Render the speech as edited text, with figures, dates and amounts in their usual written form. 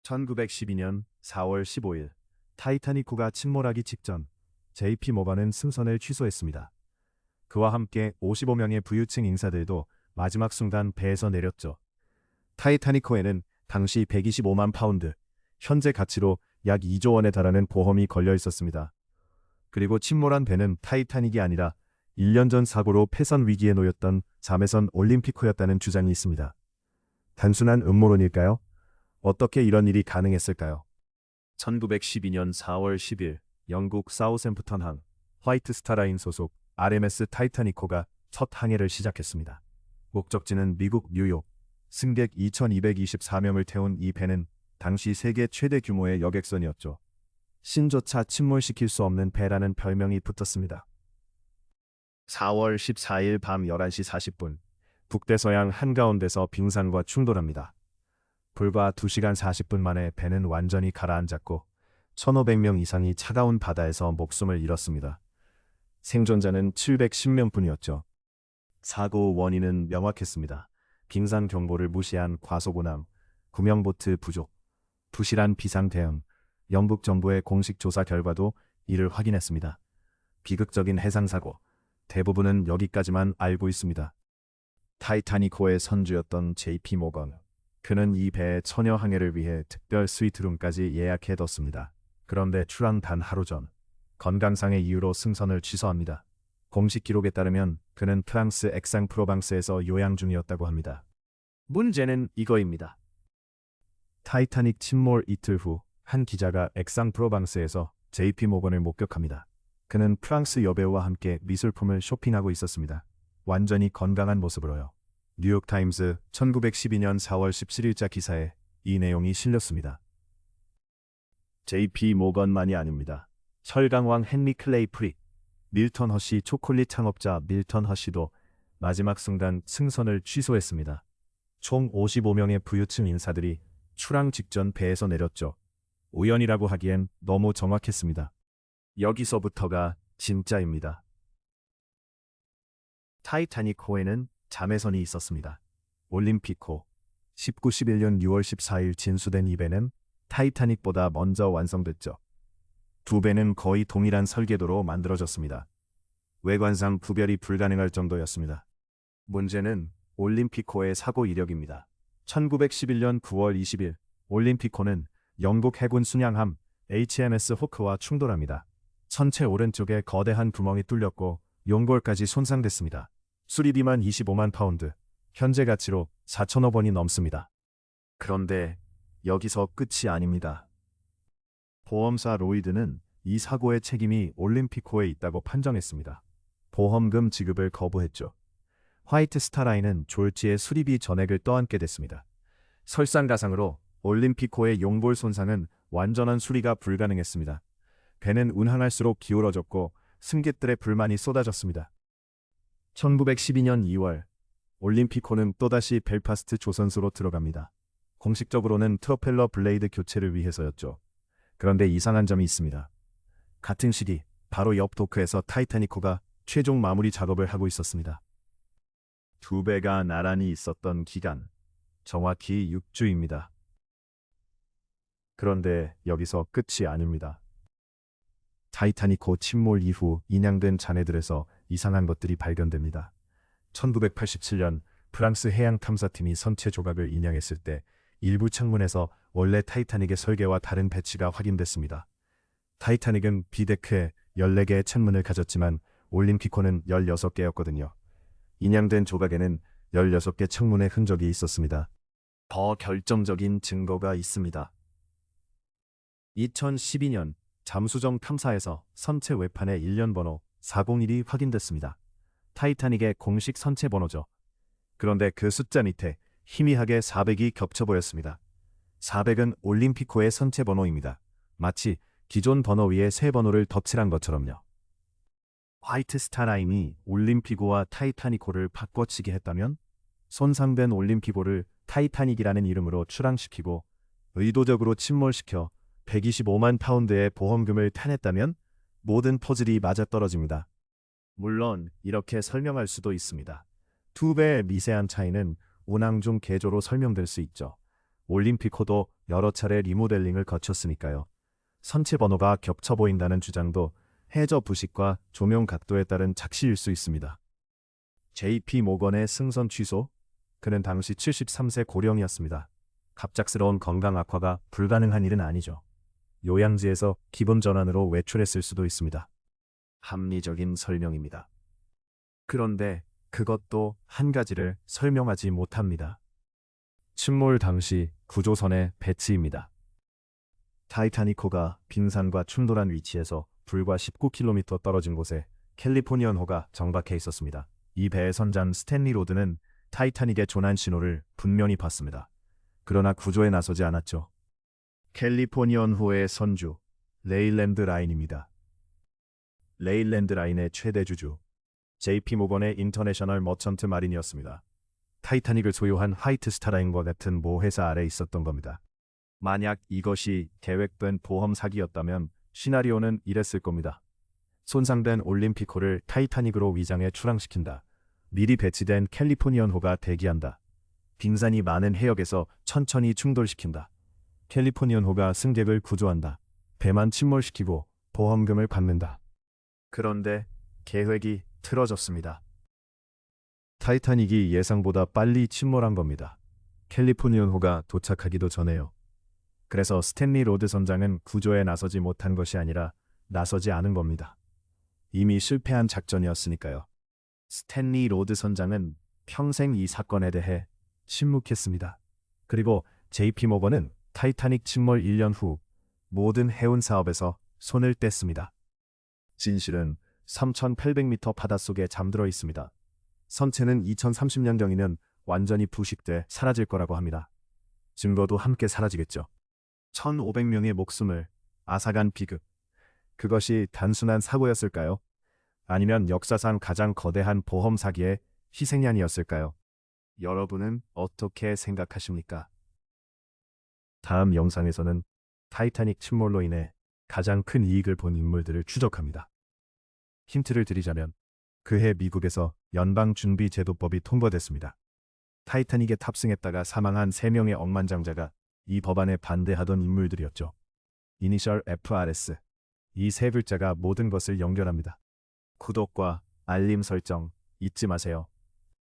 1912년 4월 15일 타이타닉호가 침몰하기 직전 JP 모건은 승선을 취소했습니다. 그와 함께 55명의 부유층 인사들도 마지막 순간 배에서 내렸죠. 타이타닉호에는 당시 125만 파운드, 현재 가치로 약 2조 원에 달하는 보험이 걸려 있었습니다. 그리고 침몰한 배는 타이타닉이 아니라 1년 전 사고로 폐선 위기에 놓였던 자매선 올림픽호였다는 주장이 있습니다. 단순한 음모론일까요? 어떻게 이런 일이 가능했을까요? 1912년 4월 10일 영국 사우샘프턴항 화이트 스타라인 소속 RMS 타이타닉호가 첫 항해를 시작했습니다. 목적지는 미국 뉴욕. 승객 2,224명을 태운 이 배는 당시 세계 최대 규모의 여객선이었죠. 신조차 침몰시킬 수 없는 배라는 별명이 붙었습니다. 4월 14일 밤 11시 40분 북대서양 한가운데서 빙산과 충돌합니다. 불과 2시간 40분 만에 배는 완전히 가라앉았고 1,500명 이상이 차가운 바다에서 목숨을 잃었습니다. 생존자는 710명뿐이었죠. 사고 원인은 명확했습니다. 빙산 경보를 무시한 과속운항, 구명보트 부족, 부실한 비상 대응, 영국 정부의 공식 조사 결과도 이를 확인했습니다. 비극적인 해상사고, 대부분은 여기까지만 알고 있습니다. 타이타닉호의 선주였던 JP 모건. 그는 이 배의 처녀 항해를 위해 특별 스위트룸까지 예약해뒀습니다. 그런데 출항 단 하루 전, 건강상의 이유로 승선을 취소합니다. 공식 기록에 따르면 그는 프랑스 액상프로방스에서 요양 중이었다고 합니다. 문제는 이거입니다. 타이타닉 침몰 이틀 후 한 기자가 액상프로방스에서 JP 모건을 목격합니다. 그는 프랑스 여배우와 함께 미술품을 쇼핑하고 있었습니다. 완전히 건강한 모습으로요. 뉴욕타임스 1912년 4월 17일자 기사에 이 내용이 실렸습니다. JP 모건만이 아닙니다. 철강왕 헨리 클레이 프릭, 밀턴 허시 초콜릿 창업자 밀턴 허시도 마지막 순간 승선을 취소했습니다. 총 55명의 부유층 인사들이 출항 직전 배에서 내렸죠. 우연이라고 하기엔 너무 정확했습니다. 여기서부터가 진짜입니다. 타이타닉호에는 자매선이 있었습니다. 올림픽호. 1911년 6월 14일 진수된 이 배는 타이타닉보다 먼저 완성됐죠. 두 배는 거의 동일한 설계도로 만들어졌습니다. 외관상 구별이 불가능할 정도였습니다. 문제는 올림픽호의 사고 이력입니다. 1911년 9월 20일 올림픽호는 영국 해군 순양함 HMS 호크와 충돌합니다. 선체 오른쪽에 거대한 구멍이 뚫렸고 용골까지 손상됐습니다. 수리비만 25만 파운드, 현재 가치로 4천억 원이 넘습니다. 그런데 여기서 끝이 아닙니다. 보험사 로이드는 이 사고의 책임이 올림픽호에 있다고 판정했습니다. 보험금 지급을 거부했죠. 화이트 스타라인은 졸지에 수리비 전액을 떠안게 됐습니다. 설상가상으로 올림픽호의 용골 손상은 완전한 수리가 불가능했습니다. 배는 운항할수록 기울어졌고 승객들의 불만이 쏟아졌습니다. 1912년 2월 올림픽호는 또다시 벨파스트 조선소로 들어갑니다. 공식적으로는 프로펠러 블레이드 교체를 위해서였죠. 그런데 이상한 점이 있습니다. 같은 시기 바로 옆 도크에서 타이타닉호가 최종 마무리 작업을 하고 있었습니다. 두 배가 나란히 있었던 기간, 정확히 6주입니다. 그런데 여기서 끝이 아닙니다. 타이타닉호 침몰 이후 인양된 잔해들에서 이상한 것들이 발견됩니다. 1987년 프랑스 해양탐사팀이 선체 조각을 인양했을 때 일부 창문에서 원래 타이타닉의 설계와 다른 배치가 확인됐습니다. 타이타닉은 B데크에 14개의 창문을 가졌지만 올림픽호는 16개였거든요. 인양된 조각에는 16개 창문의 흔적이 있었습니다. 더 결정적인 증거가 있습니다. 2012년 잠수정 탐사에서 선체 외판의 일련 번호 401이 확인됐습니다. 타이타닉의 공식 선체 번호죠. 그런데 그 숫자 밑에 희미하게 400이 겹쳐 보였습니다. 400은 올림픽호의 선체 번호입니다. 마치 기존 번호 위에 새 번호를 덧칠한 것처럼요. 화이트 스타라인이 올림픽호와 타이타닉호를 바꿔치기 했다면 손상된 올림픽호를 타이타닉이라는 이름으로 출항시키고 의도적으로 침몰시켜 125만 파운드의 보험금을 타냈다면 모든 퍼즐이 맞아떨어집니다. 물론 이렇게 설명할 수도 있습니다. 두 배의 미세한 차이는 운항 중 개조로 설명될 수 있죠. 올림픽호도 여러 차례 리모델링을 거쳤으니까요. 선체 번호가 겹쳐 보인다는 주장도 해저 부식과 조명 각도에 따른 착시일 수 있습니다. JP 모건의 승선 취소? 그는 당시 73세 고령이었습니다. 갑작스러운 건강 악화가 불가능한 일은 아니죠. 요양지에서 기분 전환으로 외출했을 수도 있습니다. 합리적인 설명입니다. 그런데 그것도 한 가지를 설명하지 못합니다. 침몰 당시 구조선의 배치입니다. 타이타닉호가 빙산과 충돌한 위치에서 불과 19km 떨어진 곳에 캘리포니언호가 정박해 있었습니다. 이 배의 선장 스탠리 로드는 타이타닉의 조난 신호를 분명히 봤습니다. 그러나 구조에 나서지 않았죠. 캘리포니언호의 선주, 레일랜드 라인입니다. 레일랜드 라인의 최대 주주, JP 모건의 인터내셔널 머천트 마린이었습니다. 타이타닉을 소유한 화이트 스타라인과 같은 모 회사 아래 있었던 겁니다. 만약 이것이 계획된 보험 사기였다면 시나리오는 이랬을 겁니다. 손상된 올림픽호를 타이타닉으로 위장해 출항시킨다. 미리 배치된 캘리포니언호가 대기한다. 빙산이 많은 해역에서 천천히 충돌시킨다. 캘리포니언호가 승객을 구조한다. 배만 침몰시키고 보험금을 받는다. 그런데 계획이 틀어졌습니다. 타이타닉이 예상보다 빨리 침몰한 겁니다. 캘리포니언호가 도착하기도 전에요. 그래서 스탠리 로드 선장은 구조에 나서지 못한 것이 아니라 나서지 않은 겁니다. 이미 실패한 작전이었으니까요. 스탠리 로드 선장은 평생 이 사건에 대해 침묵했습니다. 그리고 JP 모건은 타이타닉 침몰 1년 후 모든 해운 사업에서 손을 뗐습니다. 진실은 3,800m 바닷속에 잠들어 있습니다. 선체는 2030년경이면 완전히 부식돼 사라질 거라고 합니다. 증거도 함께 사라지겠죠. 1,500명의 목숨을 앗아간 비극. 그것이 단순한 사고였을까요? 아니면 역사상 가장 거대한 보험 사기의 희생양이었을까요? 여러분은 어떻게 생각하십니까? 다음 영상에서는 타이타닉 침몰로 인해 가장 큰 이익을 본 인물들을 추적합니다. 힌트를 드리자면 그해 미국에서 연방준비제도법이 통과됐습니다. 타이타닉에 탑승했다가 사망한 3명의 억만장자가 이 법안에 반대하던 인물들이었죠. 이니셜 FRS. 이 세 글자가 모든 것을 연결합니다. 구독과 알림 설정 잊지 마세요.